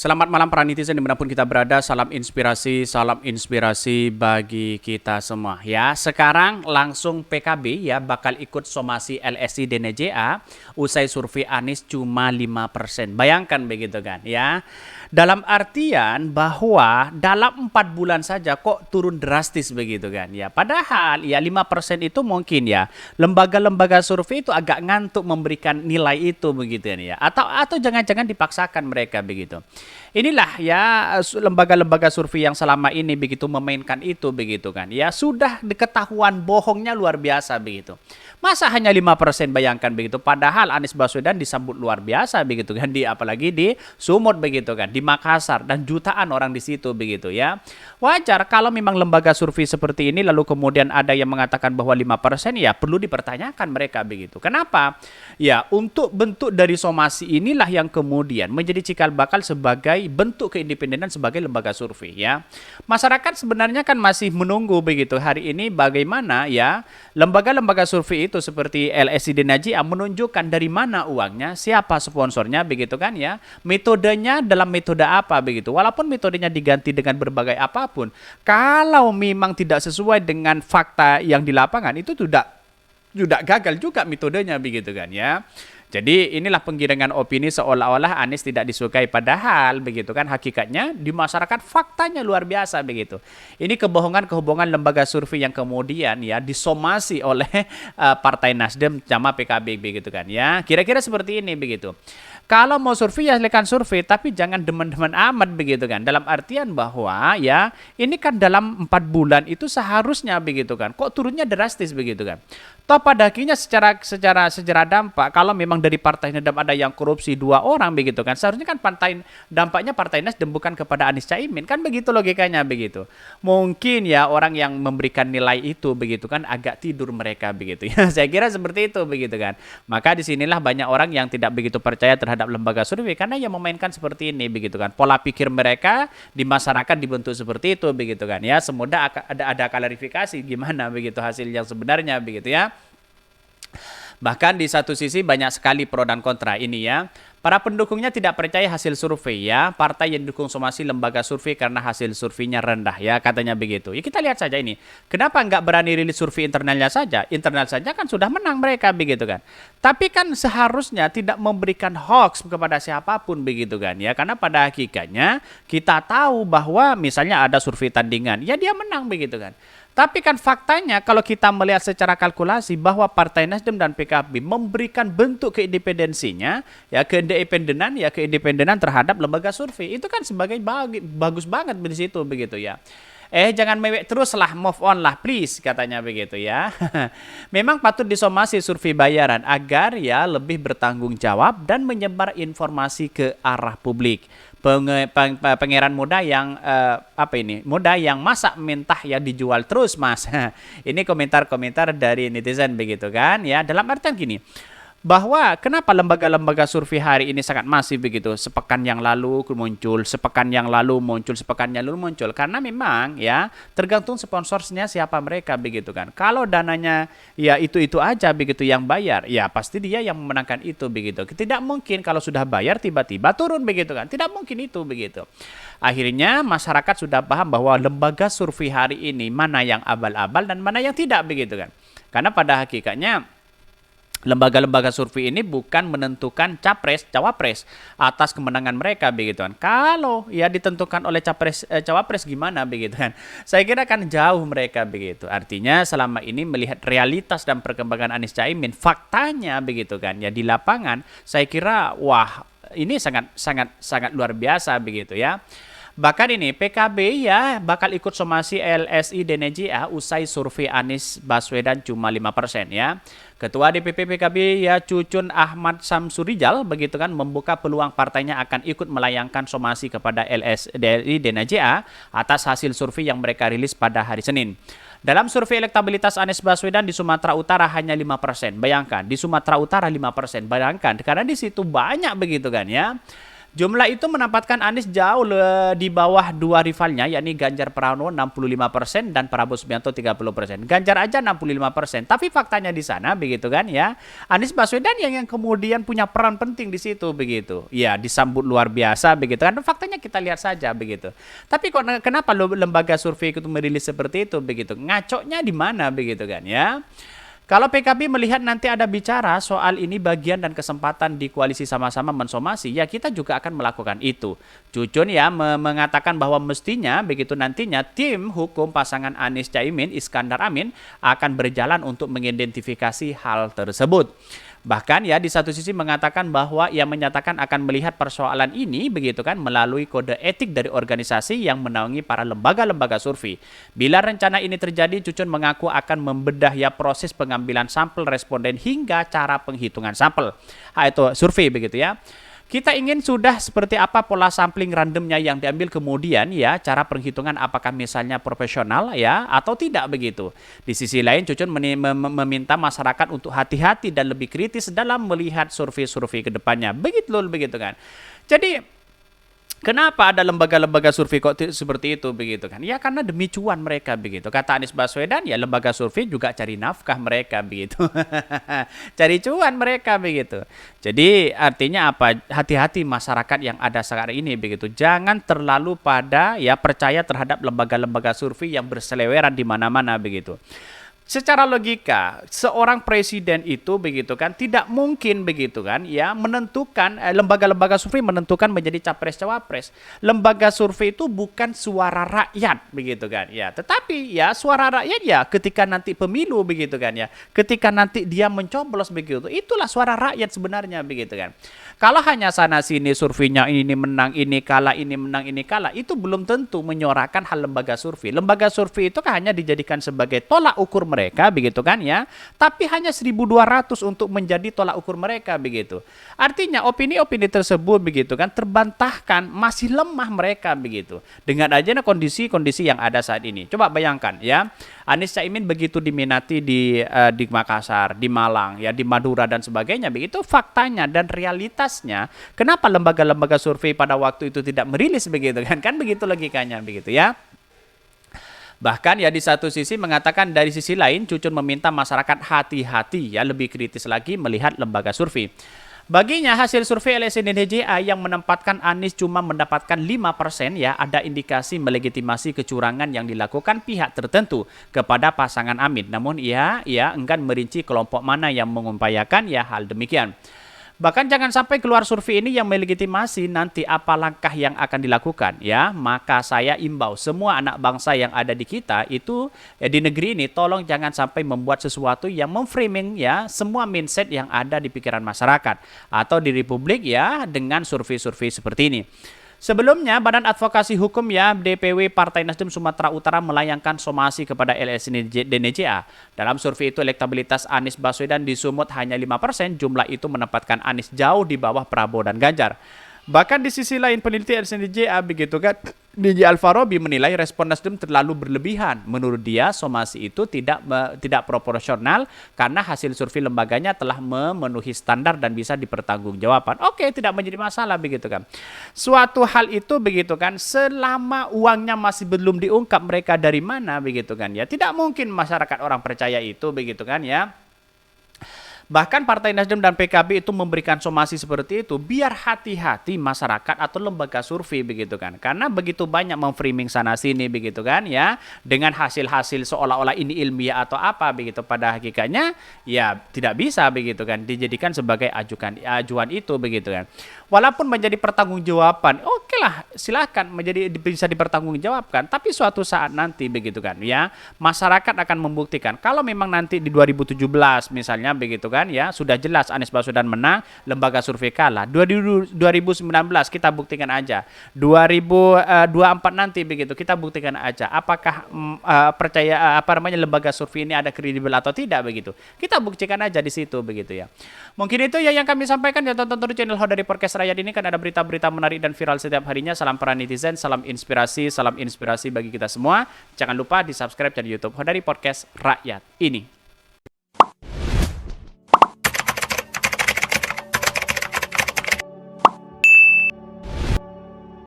Selamat malam para netizen dimanapun kita berada, salam inspirasi bagi kita semua. Ya, sekarang langsung PKB ya bakal ikut somasi LSI DNJA usai survei Anies cuma 5%. Bayangkan begitu kan ya. Dalam artian bahwa dalam 4 bulan saja kok turun drastis begitu kan ya. Padahal ya 5% itu mungkin ya lembaga-lembaga survei itu agak ngantuk memberikan nilai itu begitu ya. Atau jangan-jangan dipaksakan mereka begitu. Inilah ya lembaga-lembaga survei yang selama ini begitu memainkan itu begitu kan. Ya sudah diketahuan bohongnya luar biasa begitu. Masa hanya 5% bayangkan begitu. Padahal Anies Baswedan disambut luar biasa begitu kan, apalagi di Sumut begitu kan, di Makassar dan jutaan orang di situ begitu ya. Wajar kalau memang lembaga survei seperti ini lalu kemudian ada yang mengatakan bahwa 5% ya perlu dipertanyakan mereka begitu. Kenapa? Ya, untuk bentuk dari somasi inilah yang kemudian menjadi cikal bakal sebagai bentuk keindependenan sebagai lembaga survei ya. Masyarakat sebenarnya kan masih menunggu begitu hari ini bagaimana ya lembaga-lembaga survei itu seperti LSI DNJA menunjukkan dari mana uangnya, siapa sponsornya begitu kan ya. Metodenya dalam metode apa begitu. Walaupun metodenya diganti dengan berbagai apapun, kalau memang tidak sesuai dengan fakta yang di lapangan itu sudah gagal juga metodenya begitu kan ya. Jadi inilah penggiringan opini seolah-olah Anies tidak disukai padahal begitu kan hakikatnya di masyarakat faktanya luar biasa begitu. Ini kebohongan-kebohongan lembaga survei yang kemudian ya disomasi oleh Partai Nasdem sama PKB begitu kan ya. Kira-kira seperti ini begitu. Kalau mau survei ya silakan survei tapi jangan demen-demen amat begitu kan. Dalam artian bahwa ya ini kan dalam 4 bulan itu seharusnya begitu kan. Kok turunnya drastis begitu kan. Toh pada akhirnya secara dampak kalau memang dari Partai Nasdem ada yang korupsi 2 orang begitu kan. Seharusnya kan dampaknya Partai Nasdem bukan kepada Anies Caimin kan begitu logikanya begitu. Mungkin ya orang yang memberikan nilai itu begitu kan agak tidur mereka begitu ya. Saya kira seperti itu begitu kan. Maka disinilah banyak orang yang tidak begitu percaya terhadap lembaga survei karena yang memainkan seperti ini begitu kan. Pola pikir mereka di masyarakat dibentuk seperti itu begitu kan ya. Semoga ada klarifikasi gimana begitu hasil yang sebenarnya begitu ya. Bahkan di satu sisi banyak sekali pro dan kontra ini ya. Para pendukungnya tidak percaya hasil survei ya. Partai yang didukung somasi lembaga survei karena hasil surveinya rendah ya katanya begitu. Ya kita lihat saja ini. Kenapa nggak berani rilis survei internalnya saja? Internal saja kan sudah menang mereka begitu kan. Tapi kan seharusnya tidak memberikan hoax kepada siapapun begitu kan ya. Karena pada hakikatnya kita tahu bahwa misalnya ada survei tandingan. Ya dia menang begitu kan. Tapi kan faktanya kalau kita melihat secara kalkulasi bahwa Partai Nasdem dan PKB memberikan bentuk keindependensinya, ya keindependenan terhadap lembaga survei itu kan sebagai bagus banget di situ begitu ya. Jangan mewek terus lah, move on lah please katanya begitu ya. Memang patut disomasi survei bayaran agar ya lebih bertanggung jawab dan menyebar informasi ke arah publik. Pangeran muda yang muda yang masa mentah ya dijual terus mas. Ini komentar-komentar dari netizen begitu kan ya. Dalam artian gini, bahwa kenapa lembaga-lembaga survei hari ini sangat masif begitu. Sepekan yang lalu muncul, sepekan yang lalu muncul. Karena memang ya tergantung sponsornya siapa mereka begitu kan. Kalau dananya ya itu aja begitu yang bayar, ya pasti dia yang memenangkan itu begitu. Tidak mungkin kalau sudah bayar tiba-tiba turun begitu kan. Tidak mungkin itu begitu. Akhirnya masyarakat sudah paham bahwa lembaga survei hari ini mana yang abal-abal dan mana yang tidak begitu kan. Karena pada hakikatnya lembaga-lembaga survei ini bukan menentukan cawapres atas kemenangan mereka begitu kan. Kalau ya ditentukan oleh cawapres gimana begitu kan. Saya kira kan jauh mereka begitu. Artinya selama ini melihat realitas dan perkembangan Anies Caimin, faktanya begitu kan ya di lapangan, saya kira wah ini sangat luar biasa begitu ya. Bahkan ini PKB ya bakal ikut somasi LSI DNJA usai survei Anies Baswedan cuma 5% ya. Ketua DPP PKB ya Cucun Ahmad Samsurijal begitu kan membuka peluang partainya akan ikut melayangkan somasi kepada LSI DNJA atas hasil survei yang mereka rilis pada hari Senin. Dalam survei elektabilitas Anies Baswedan di Sumatera Utara hanya 5%. Bayangkan di Sumatera Utara 5%. Bayangkan karena di situ banyak begitu kan ya. Jumlah itu menempatkan Anies jauh di bawah dua rivalnya, yakni Ganjar Pranowo 65% dan Prabowo Subianto 30%. Ganjar aja 65%. Tapi faktanya di sana begitu kan ya, Anies Baswedan yang kemudian punya peran penting di situ begitu. Ya, disambut luar biasa begitu kan. Faktanya kita lihat saja begitu. Tapi kok kenapa lembaga survei itu merilis seperti itu begitu? Ngacoknya di mana begitu kan ya? Kalau PKB melihat nanti ada bicara soal ini bagian dan kesempatan di koalisi sama-sama mensomasi, ya kita juga akan melakukan itu. Cucun ya mengatakan bahwa mestinya begitu nantinya tim hukum pasangan Anies Caimin Iskandar Amin akan berjalan untuk mengidentifikasi hal tersebut. Bahkan ya di satu sisi mengatakan bahwa ia menyatakan akan melihat persoalan ini begitu kan melalui kode etik dari organisasi yang menaungi para lembaga-lembaga survei. Bila rencana ini terjadi, Cucun mengaku akan membedah ya proses pengambilan sampel responden hingga cara penghitungan sampel. Itu survei begitu ya. Kita ingin sudah seperti apa pola sampling randomnya yang diambil kemudian ya cara perhitungan apakah misalnya profesional ya atau tidak begitu. Di sisi lain Cucun meminta masyarakat untuk hati-hati dan lebih kritis dalam melihat survei-survei ke depannya. Begitu kan. Jadi kenapa ada lembaga-lembaga survei kok seperti itu begitu kan? Ya karena demi cuan mereka begitu. Kata Anies Baswedan ya lembaga survei juga cari nafkah mereka begitu. Cari cuan mereka begitu. Jadi artinya apa? Hati-hati masyarakat yang ada sekarang ini begitu. Jangan terlalu pada ya percaya terhadap lembaga-lembaga survei yang berseleweran di mana-mana begitu. Secara logika, seorang presiden itu begitu kan tidak mungkin begitu kan ya menentukan lembaga-lembaga survei menentukan menjadi capres-cawapres. Lembaga survei itu bukan suara rakyat begitu kan ya. Tetapi ya suara rakyat ya ketika nanti pemilu begitu kan ya. Ketika nanti dia mencoblos begitu, itulah suara rakyat sebenarnya begitu kan. Kalau hanya sana sini surveinya ini menang, ini kalah, ini menang, ini kalah, itu belum tentu menyorakan hal lembaga survei. Lembaga survei itu kan hanya dijadikan sebagai tolak ukur mereka begitu kan ya. Tapi hanya 1.200 untuk menjadi tolak ukur mereka begitu. Artinya opini-opini tersebut begitu kan terbantahkan, masih lemah mereka begitu. Dengan aja kondisi-kondisi yang ada saat ini. Coba bayangkan ya. Anies Caimin begitu diminati di Makassar, di Malang, ya di Madura dan sebagainya. Begitu faktanya dan realitasnya. Kenapa lembaga-lembaga survei pada waktu itu tidak merilis begitu kan? Kan begitu logikanya begitu ya. Bahkan ya di satu sisi mengatakan dari sisi lain Cucun meminta masyarakat hati-hati ya lebih kritis lagi melihat lembaga survei. Baginya hasil survei LSI DNJA yang menempatkan Anies cuma mendapatkan 5% ya ada indikasi melegitimasi kecurangan yang dilakukan pihak tertentu kepada pasangan Amin. Namun ia enggan merinci kelompok mana yang mengupayakan ya hal demikian. Bahkan jangan sampai keluar survei ini yang melegitimasi nanti apa langkah yang akan dilakukan ya. Maka saya imbau semua anak bangsa yang ada di kita itu ya, di negeri ini tolong jangan sampai membuat sesuatu yang memframing ya semua mindset yang ada di pikiran masyarakat atau di republik ya dengan survei-survei seperti ini. Sebelumnya, Badan Advokasi Hukum ya DPW Partai Nasdem Sumatera Utara melayangkan somasi kepada LSI DNJA. Dalam survei itu elektabilitas Anies Baswedan di Sumut hanya 5%, jumlah itu menempatkan Anies jauh di bawah Prabowo dan Ganjar. Bahkan di sisi lain peneliti LSNDJA begitu kan, DJ Alfarobi menilai respon Nasdem terlalu berlebihan. Menurut dia somasi itu tidak proporsional karena hasil survei lembaganya telah memenuhi standar dan bisa dipertanggungjawabkan. Oke, tidak menjadi masalah begitu kan. Suatu hal itu begitu kan, selama uangnya masih belum diungkap mereka dari mana begitu kan ya. Tidak mungkin masyarakat orang percaya itu begitu kan ya. Bahkan Partai Nasdem dan PKB itu memberikan somasi seperti itu biar hati-hati masyarakat atau lembaga survei begitu kan. Karena begitu banyak memframing sana sini begitu kan ya. Dengan hasil-hasil seolah-olah ini ilmiah atau apa begitu. Pada hakikatnya ya tidak bisa begitu kan. Dijadikan sebagai ajuan itu begitu kan. Walaupun menjadi pertanggungjawaban, oke lah silakan bisa dipertanggungjawabkan. Tapi suatu saat nanti begitu kan ya. Masyarakat akan membuktikan. Kalau memang nanti di 2017 misalnya begitu kan ya sudah jelas Anies Baswedan menang, lembaga survei kalah. 2019 kita buktikan aja. 2024 nanti begitu kita buktikan aja apakah lembaga survei ini ada kredibel atau tidak begitu. Kita buktikan aja di situ begitu ya. Mungkin itu ya yang kami sampaikan ya tonton terus channel Ho dari Podcast Rakyat ini kan ada berita-berita menarik dan viral setiap harinya. Salam para netizen, salam inspirasi bagi kita semua. Jangan lupa di-subscribe channel YouTube Ho dari Podcast Rakyat ini.